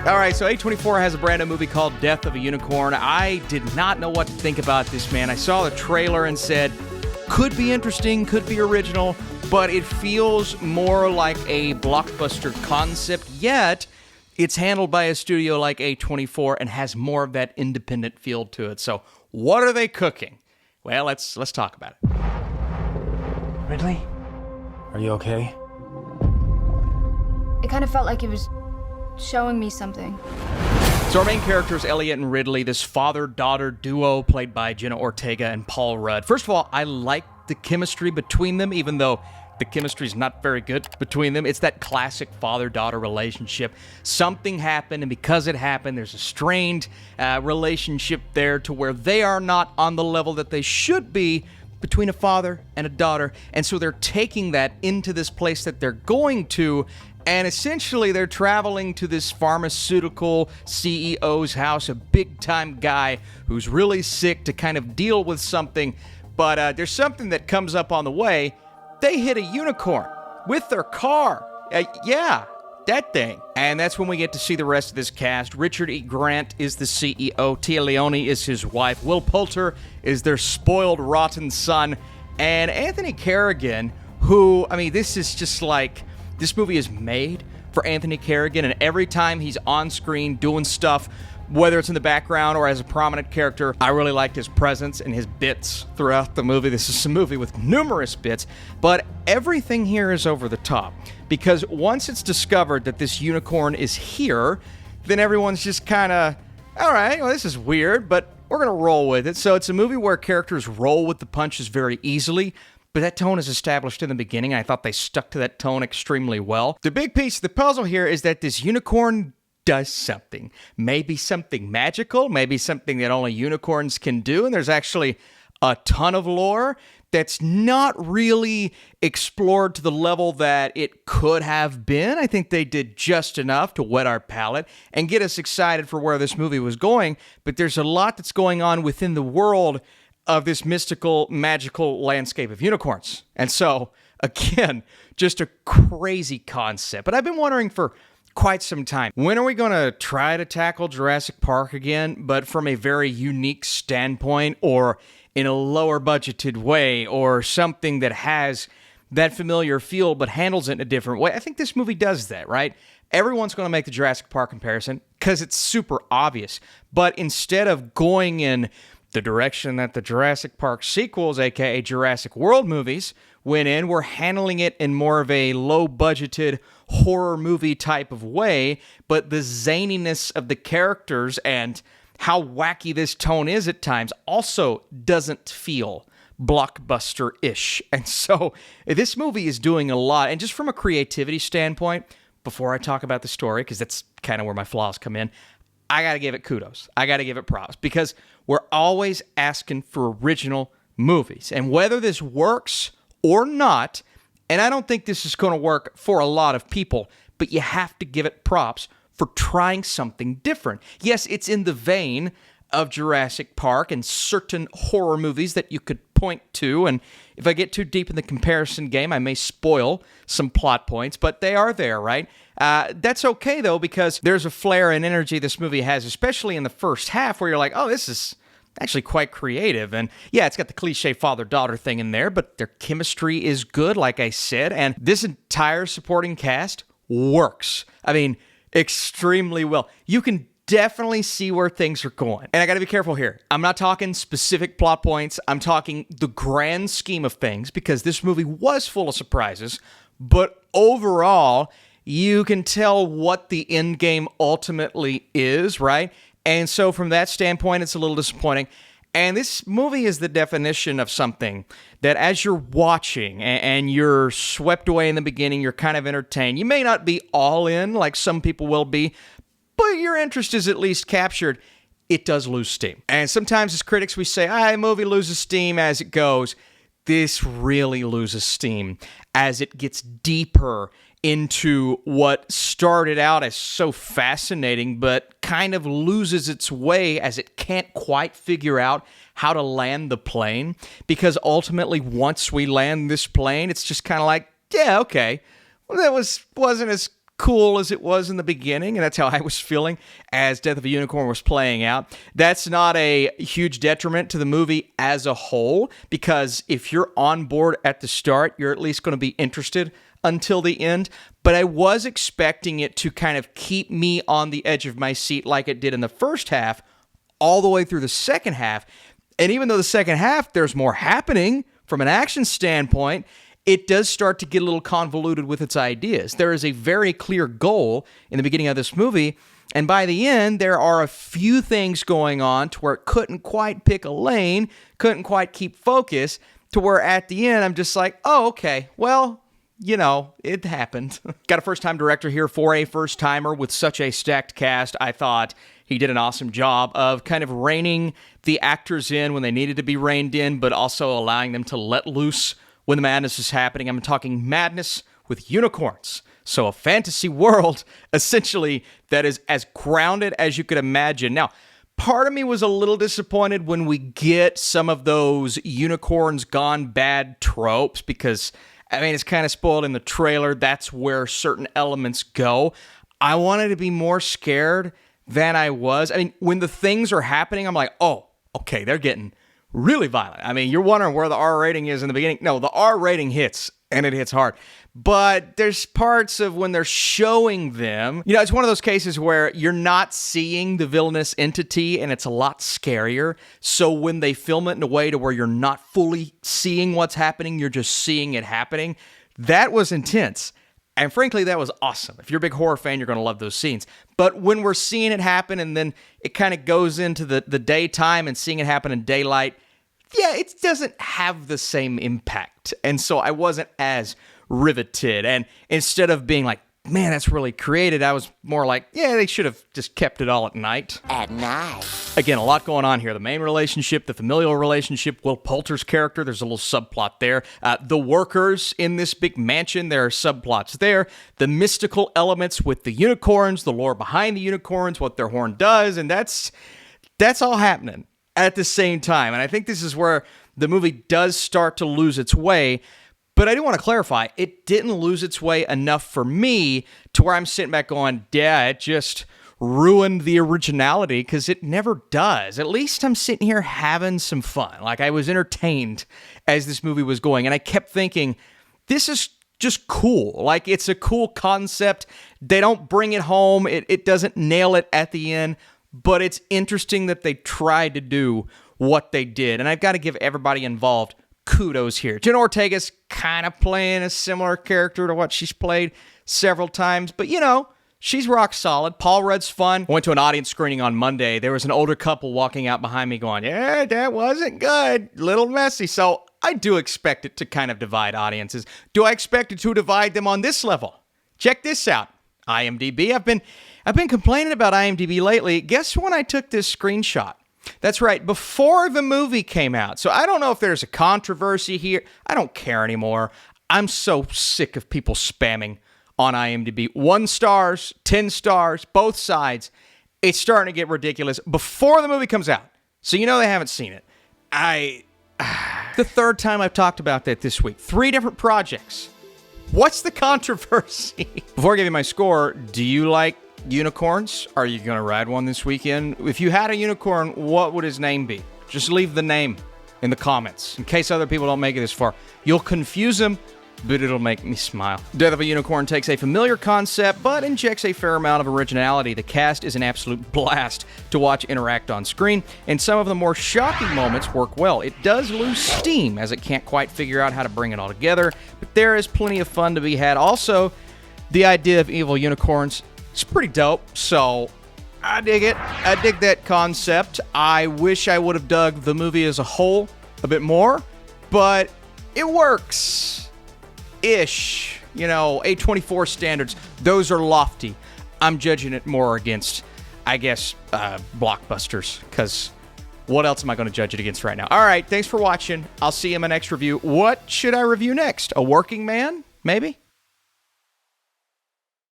All right, so A24 has a brand new movie called Death of a Unicorn. I did not know what to think about this, man. I saw the trailer and said, could be interesting, could be original, but it feels more like a blockbuster concept, yet it's handled by a studio like A24 and has more of that independent feel to it. So what are they cooking? Well, let's talk about it. Ridley? Are you okay? It kind of felt like it was showing me something. So our main characters, Elliot and Ridley, this father-daughter duo played by Jenna Ortega and Paul Rudd. First of all, I like the chemistry between them, even though the chemistry is not very good between them. It's that classic father-daughter relationship. Something happened, and because it happened, there's a strained relationship there to where they are not on the level that they should be between a father and a daughter. And so they're taking that into this place that they're going to, and essentially they're traveling to this pharmaceutical CEO's house, a big-time guy who's really sick, to kind of deal with something. But there's something that comes up on the way. They hit a unicorn with their car. Yeah, that thing. And that's when we get to see the rest of this cast. Richard E. Grant is the CEO. Téa Leoni is his wife. Will Poulter is their spoiled, rotten son. And Anthony Carrigan, who, I mean, this is just like, this movie is made for Anthony Carrigan, and every time he's on screen doing stuff, whether it's in the background or as a prominent character, I really liked his presence and his bits throughout the movie. This is a movie with numerous bits, but everything here is over the top, because once it's discovered that this unicorn is here, then everyone's just kind of, all right, well, this is weird, but we're going to roll with it. So it's a movie where characters roll with the punches very easily, but that tone is established in the beginning, and I thought they stuck to that tone extremely well. The big piece of the puzzle here is that this unicorn does something. Maybe something magical, maybe something that only unicorns can do, and there's actually a ton of lore that's not really explored to the level that it could have been. I think they did just enough to whet our palate and get us excited for where this movie was going, but there's a lot that's going on within the world of this mystical, magical landscape of unicorns. And so, again, just a crazy concept. But I've been wondering for quite some time, when are we going to try to tackle Jurassic Park again, but from a very unique standpoint, or in a lower budgeted way, or something that has that familiar feel but handles it in a different way? I think this movie does that, right? Everyone's going to make the Jurassic Park comparison because it's super obvious. But instead of going in the direction that the Jurassic Park sequels, aka Jurassic World movies, went in, we're handling it in more of a low-budgeted horror movie type of way, but the zaniness of the characters and how wacky this tone is at times also doesn't feel blockbuster-ish. And so this movie is doing a lot. And just from a creativity standpoint, before I talk about the story, because that's kind of where my flaws come in, I got to give it kudos. I got to give it props, because we're always asking for original movies. And whether this works or not, and I don't think this is going to work for a lot of people, but you have to give it props for trying something different. Yes, it's in the vein of Jurassic Park and certain horror movies that you could point to, and if I get too deep in the comparison game, I may spoil some plot points, but they are there, right? That's okay, though, because there's a flair and energy this movie has, especially in the first half, where you're like, oh, this is actually quite creative. And yeah, it's got the cliche father-daughter thing in there, but their chemistry is good, like I said, and this entire supporting cast works. I mean, extremely well. You can definitely see where things are going. And I gotta be careful here. I'm not talking specific plot points. I'm talking the grand scheme of things, because this movie was full of surprises, but overall, you can tell what the end game ultimately is, right? And so from that standpoint, it's a little disappointing. And this movie is the definition of something that as you're watching and you're swept away in the beginning, you're kind of entertained. You may not be all in like some people will be, but your interest is at least captured. It does lose steam. And sometimes as critics, we say, a movie loses steam as it goes. This really loses steam as it gets deeper into what started out as so fascinating, but kind of loses its way as it can't quite figure out how to land the plane. Because ultimately, once we land this plane, it's just kind of like, yeah, okay, well, that wasn't as cool as it was in the beginning, and that's how I was feeling as Death of a Unicorn was playing out. That's not a huge detriment to the movie as a whole, because if you're on board at the start, you're at least going to be interested until the end. But I was expecting it to kind of keep me on the edge of my seat like it did in the first half, all the way through the second half. And even though the second half, there's more happening from an action standpoint, it does start to get a little convoluted with its ideas. There is a very clear goal in the beginning of this movie, and by the end, there are a few things going on to where it couldn't quite pick a lane, couldn't quite keep focus, to where at the end, I'm just like, oh, okay, well, you know, it happened. Got a first-time director here for a first-timer with such a stacked cast. I thought he did an awesome job of kind of reining the actors in when they needed to be reined in, but also allowing them to let loose when the madness is happening. I'm talking madness with unicorns. So a fantasy world, essentially, that is as grounded as you could imagine. Now, part of me was a little disappointed when we get some of those unicorns gone bad tropes, because, I mean, it's kind of spoiled in the trailer. That's where certain elements go. I wanted to be more scared than I was. I mean, when the things are happening, I'm like, oh, okay, they're getting really violent. I mean, you're wondering where the R rating is in the beginning. No, the R rating hits, and it hits hard. But there's parts of when they're showing them, you know, it's one of those cases where you're not seeing the villainous entity, and it's a lot scarier. So when they film it in a way to where you're not fully seeing what's happening, you're just seeing it happening, that was intense. And frankly, that was awesome. If you're a big horror fan, you're going to love those scenes. But when we're seeing it happen, and then it kind of goes into the daytime and seeing it happen in daylight, yeah, it doesn't have the same impact. And so I wasn't as riveted. And instead of being like, man, that's really creative, I was more like, yeah, they should have just kept it all at night. At night. Again, a lot going on here. The main relationship, the familial relationship, Will Poulter's character, there's a little subplot there. The workers in this big mansion, there are subplots there. The mystical elements with the unicorns, the lore behind the unicorns, what their horn does, and that's all happening at the same time. And I think this is where the movie does start to lose its way. But I do want to clarify, it didn't lose its way enough for me to where I'm sitting back going, yeah, it just ruined the originality, because it never does. At least I'm sitting here having some fun. Like, I was entertained as this movie was going, and I kept thinking, this is just cool. Like, it's a cool concept. They don't bring it home. It doesn't nail it at the end, but it's interesting that they tried to do what they did. And I've got to give everybody involved kudos here. Jenna Ortega's kind of playing a similar character to what she's played several times, but you know, she's rock solid. Paul Rudd's fun. I went to an audience screening on Monday. There was an older couple walking out behind me going, yeah, that wasn't good. Little messy. So I do expect it to kind of divide audiences. Do I expect it to divide them on this level? Check this out. IMDb. I've been complaining about IMDb lately. Guess when I took this screenshot? That's right, before the movie came out. So I don't know if there's a controversy here. I don't care anymore. I'm so sick of people spamming on IMDb. 1 stars, 10 stars, both sides. It's starting to get ridiculous before the movie comes out. So you know they haven't seen it. The third time I've talked about that this week. 3 different projects. What's the controversy? Before I give you my score, do you like unicorns? Are you going to ride one this weekend? If you had a unicorn, what would his name be? Just leave the name in the comments in case other people don't make it this far. You'll confuse them, but it'll make me smile. Death of a Unicorn takes a familiar concept, but injects a fair amount of originality. The cast is an absolute blast to watch interact on screen, and some of the more shocking moments work well. It does lose steam, as it can't quite figure out how to bring it all together, but there is plenty of fun to be had. Also, the idea of evil unicorns, it's pretty dope, so I dig it. I dig that concept. I wish I would have dug the movie as a whole a bit more, but it works. Ish. You know, A24 standards, those are lofty. I'm judging it more against, I guess, blockbusters, because what else am I going to judge it against right now? All right, thanks for watching. I'll see you in my next review. What should I review next? A Working Man? Maybe?